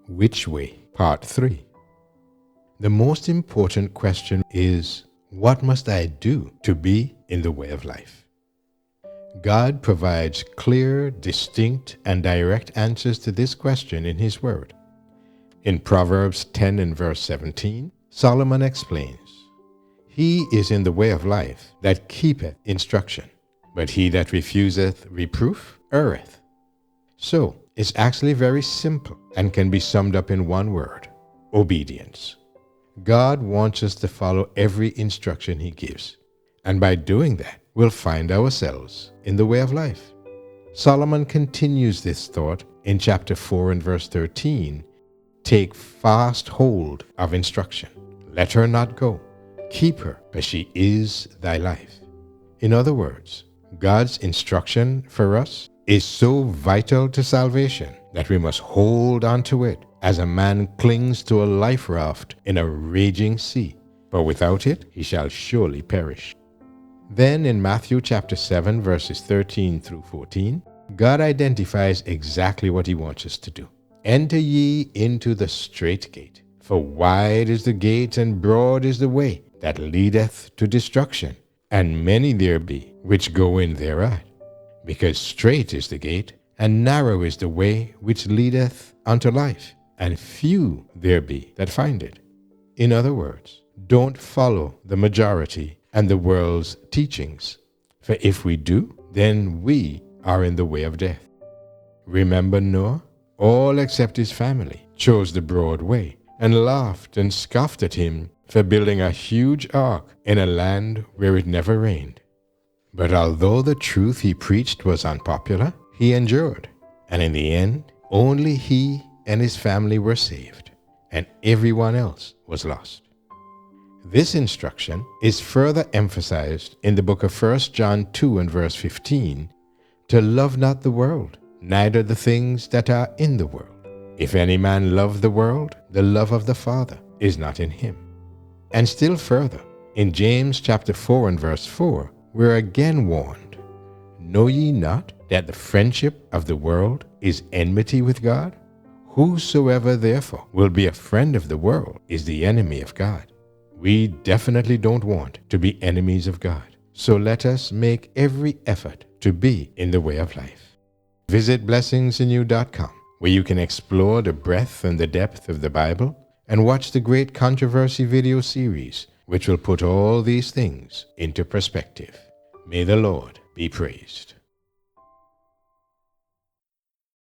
Which way? Part 3. The most important question is, what must I do to be in the way of life? God provides clear, distinct, and direct answers to this question in His Word. In Proverbs 10 and verse 17, Solomon explains, "He is in the way of life that keepeth instruction, but he that refuseth reproof erreth." So, it's actually very simple and can be summed up in one word: obedience. God wants us to follow every instruction He gives, and by doing that, we'll find ourselves in the way of life. Solomon continues this thought in chapter 4 and verse 13. "Take fast hold of instruction. Let her not go. Keep her, for she is thy life." In other words, God's instruction for us is so vital to salvation that we must hold on to it as a man clings to a life raft in a raging sea, for without it he shall surely perish. Then in Matthew chapter 7 verses 13 through 14, God identifies exactly what He wants us to do. "Enter ye into the strait gate, for wide is the gate and broad is the way that leadeth to destruction, and many there be which go in thereat. Because strait is the gate, and narrow is the way which leadeth unto life, and few there be that find it." In other words, don't follow the majority and the world's teachings, for if we do, then we are in the way of death. Remember Noah? All except his family chose the broad way and laughed and scoffed at him for building a huge ark in a land where it never rained. But although the truth he preached was unpopular, he endured, and in the end, only he and his family were saved, and everyone else was lost. This instruction is further emphasized in the book of 1 John 2 and verse 15, "To love not the world, neither the things that are in the world. If any man love the world, the love of the Father is not in him." And still further, in James chapter 4 and verse 4, we're again warned, "Know ye not that the friendship of the world is enmity with God? Whosoever therefore will be a friend of the world is the enemy of God." We definitely don't want to be enemies of God, so let us make every effort to be in the way of life. Visit blessingsanew.com, where you can explore the breadth and the depth of the Bible and watch the Great Controversy video series, which will put all these things into perspective. May the Lord be praised.